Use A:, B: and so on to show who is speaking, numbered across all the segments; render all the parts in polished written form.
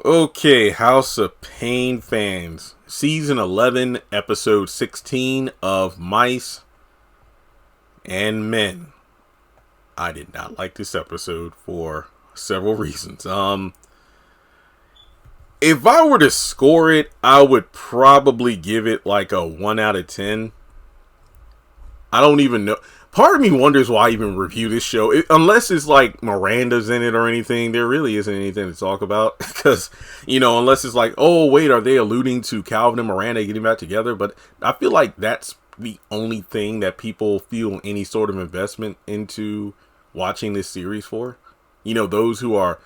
A: Okay, House of Payne fans. Season 11, Episode 16 of Mice and Men. I did not like this episode for several reasons. If I were to score it, I would probably give it like a 1 out of 10. I don't even know. Part of me wonders why I even review this show. Unless it's like Miranda's in it or anything, there really isn't anything to talk about. Because, unless it's like, oh, wait, are they alluding to Calvin and Miranda getting back together? But I feel like that's the only thing that people feel any sort of investment into watching this series for. Those who are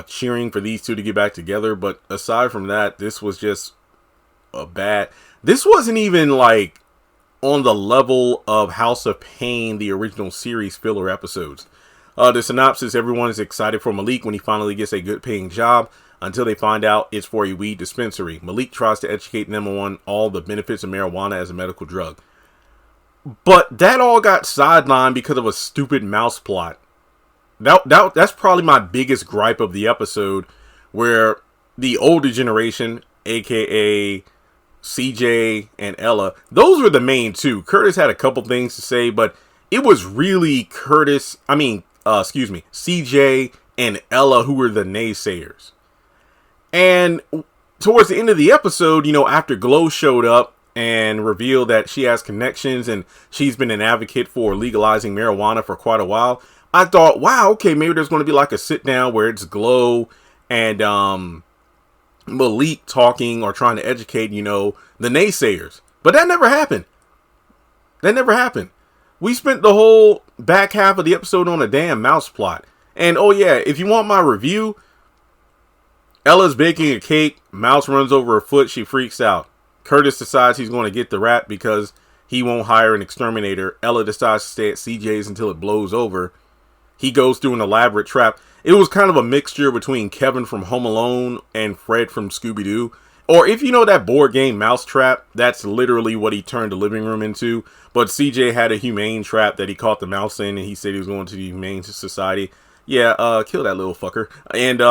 A: cheering for these two to get back together. But aside from that, this was just this wasn't even like on the level of House of Payne, the original series filler episodes. The synopsis: everyone is excited for Malik when he finally gets a good paying job until they find out it's for a weed dispensary. Malik tries to educate them on all the benefits of marijuana as a medical drug. But that all got sidelined because of a stupid mouse plot. That's probably my biggest gripe of the episode, where the older generation, aka CJ and Ella, those were the main two. Curtis had a couple things to say, but it was really CJ and Ella who were the naysayers. And towards the end of the episode, after Glow showed up and revealed that she has connections and she's been an advocate for legalizing marijuana for quite a while, I thought, wow, okay, maybe there's going to be like a sit down where it's Glow and Malik talking or trying to educate, the naysayers. But that never happened. We spent the whole back half of the episode on a damn mouse plot. And oh yeah, if you want my review, Ella's baking a cake, mouse runs over her foot, she freaks out. Curtis decides he's going to get the rap because he won't hire an exterminator. Ella decides to stay at CJ's until it blows over. He goes through an elaborate trap. It was kind of a mixture between Kevin from Home Alone and Fred from Scooby-Doo. Or if you know that board game Mousetrap, that's literally what he turned the living room into. But CJ had a humane trap that he caught the mouse in, and he said he was going to the Humane Society. Yeah, kill that little fucker. And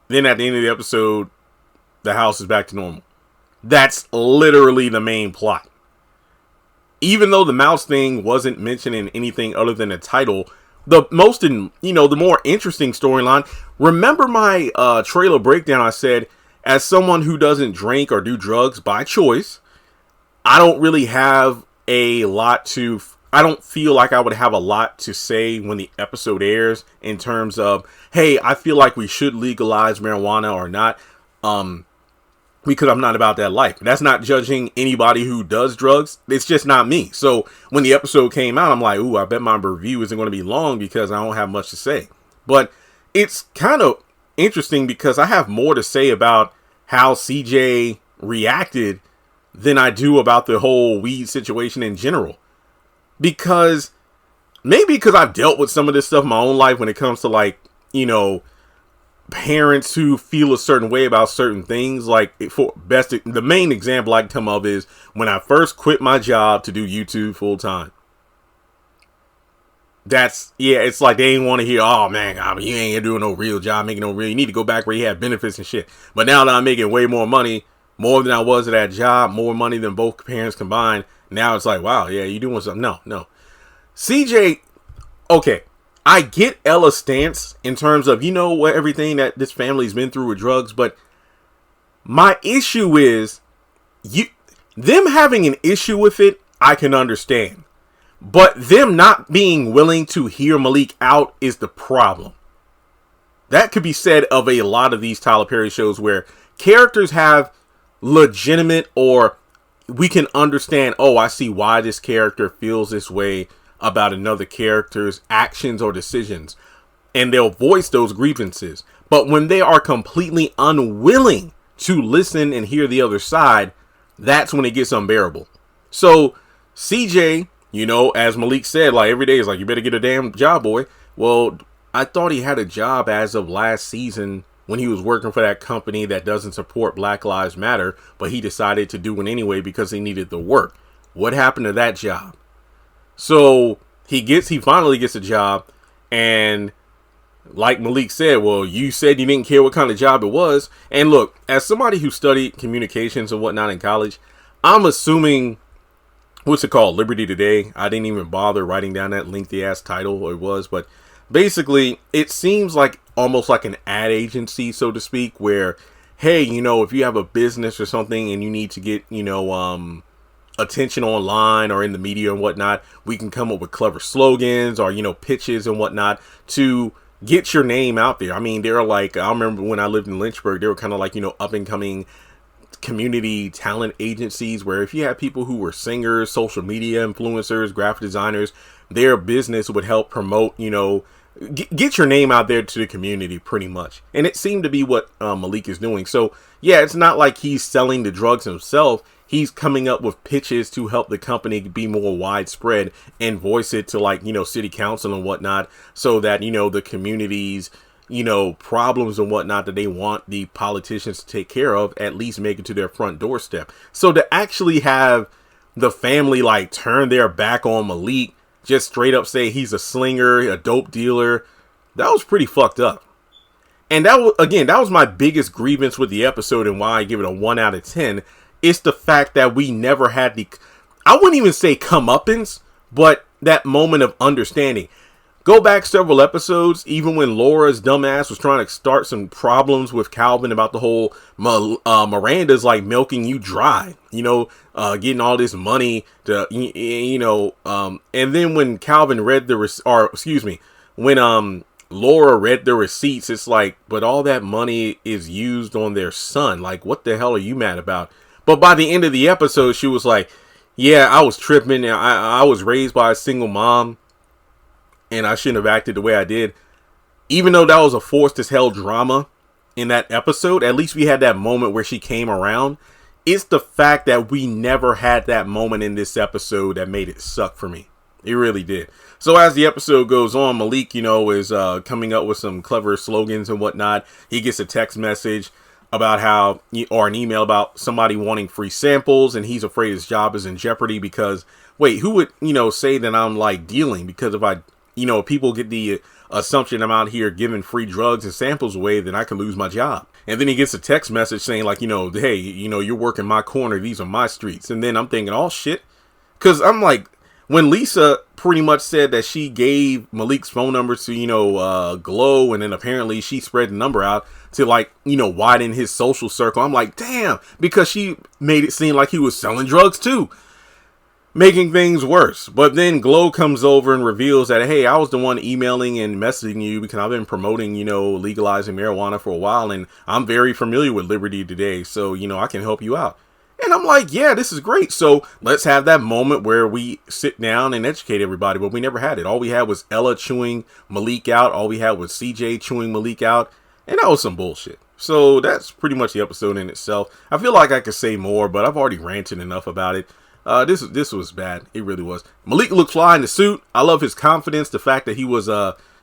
A: then at the end of the episode, the house is back to normal. That's literally the main plot. Even though the mouse thing wasn't mentioned in anything other than the title, the more interesting storyline. Remember my trailer breakdown? I said, as someone who doesn't drink or do drugs by choice, I don't really have a lot to. I don't feel like I would have a lot to say when the episode airs in terms of, hey, I feel like we should legalize marijuana or not. Because I'm not about that life. That's not judging anybody who does drugs. It's just not me. So when the episode came out, I'm like, ooh, I bet my review isn't going to be long because I don't have much to say. But it's kind of interesting because I have more to say about how CJ reacted than I do about the whole weed situation in general. Because I've dealt with some of this stuff in my own life when it comes to parents who feel a certain way about certain things. Like the main example I can come up is when I first quit my job to do YouTube full time. It's like they ain't want to hear, oh man, you ain't doing no real job, making no real, you need to go back where you have benefits and shit. But now that I'm making way more money, more than I was at that job, more money than both parents combined, now it's like, wow, yeah, you doing something. No. CJ, okay, I get Ella's stance in terms of, everything that this family's been through with drugs, but my issue is them having an issue with it, I can understand. But them not being willing to hear Malik out is the problem. That could be said of a lot of these Tyler Perry shows where characters have legitimate, or we can understand, oh, I see why this character feels this way about another character's actions or decisions, and they'll voice those grievances. But when they are completely unwilling to listen and hear the other side, that's when it gets unbearable. So CJ, as Malik said, like every day is like, you better get a damn job, boy. Well, I thought he had a job as of last season when he was working for that company that doesn't support Black Lives Matter, but he decided to do it anyway because he needed the work. What happened to that job? So he finally gets a job, and like Malik said, well, you said you didn't care what kind of job it was. And look, as somebody who studied communications and whatnot in college, I'm assuming, what's it called, Liberty Today. I didn't even bother writing down that lengthy ass title it was, but basically it seems like almost like an ad agency, so to speak, where, hey, if you have a business or something and you need to get, attention online or in the media and whatnot, we can come up with clever slogans or, pitches and whatnot to get your name out there. I mean, they're like, I remember when I lived in Lynchburg, they were kind of like, up and coming community talent agencies where if you had people who were singers, social media influencers, graphic designers, their business would help promote, get your name out there to the community pretty much. And it seemed to be what Malik is doing. So yeah, it's not like he's selling the drugs himself. He's coming up with pitches to help the company be more widespread and voice it to, like, city council and whatnot, so that, the communities, problems and whatnot that they want the politicians to take care of, at least make it to their front doorstep. So to actually have the family like turn their back on Malik, just straight up say he's a slinger, a dope dealer, that was pretty fucked up. And that was my biggest grievance with the episode and why I give it a 1 out of 10. It's the fact that we never had I wouldn't even say comeuppance, but that moment of understanding. Go back several episodes, even when Laura's dumbass was trying to start some problems with Calvin about the whole Miranda's like milking you dry, getting all this money to, and then when Calvin read when Laura read the receipts, it's like, but all that money is used on their son. Like, what the hell are you mad about? But by the end of the episode, she was like, yeah, I was tripping. I was raised by a single mom and I shouldn't have acted the way I did. Even though that was a forced as hell drama in that episode, at least we had that moment where she came around. It's the fact that we never had that moment in this episode that made it suck for me. It really did. So as the episode goes on, Malik, is coming up with some clever slogans and whatnot. He gets a text message about or an email about somebody wanting free samples, and he's afraid his job is in jeopardy because, wait, who would, say that I'm like dealing? Because if I, people get the assumption I'm out here giving free drugs and samples away, then I can lose my job. And then he gets a text message saying like, hey, you're working my corner. These are my streets. And then I'm thinking, oh shit. Cause I'm like, when Lisa pretty much said that she gave Malik's phone number to, Glow, and then apparently she spread the number out to like, widen his social circle. I'm like, damn, because she made it seem like he was selling drugs too, making things worse. But then Glow comes over and reveals that, hey, I was the one emailing and messaging you because I've been promoting, legalizing marijuana for a while, and I'm very familiar with Liberty Today, so, I can help you out. And I'm like, yeah, this is great. So let's have that moment where we sit down and educate everybody. But we never had it. All we had was Ella chewing Malik out. All we had was CJ chewing Malik out. And that was some bullshit. So that's pretty much the episode in itself. I feel like I could say more, but I've already ranted enough about it. This was bad. It really was. Malik looked fly in the suit. I love his confidence. The fact that he was,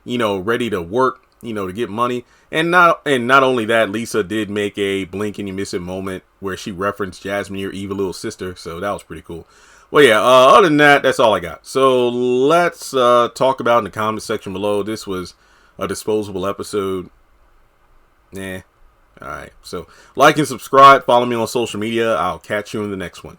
A: ready to work, to get money. And not only that, Lisa did make a blink and you miss it moment where she referenced Jasmine, your evil little sister. So that was pretty cool. Well, yeah, other than that, that's all I got. So let's talk about in the comment section below. This was a disposable episode. All right. So like and subscribe. Follow me on social media. I'll catch you in the next one.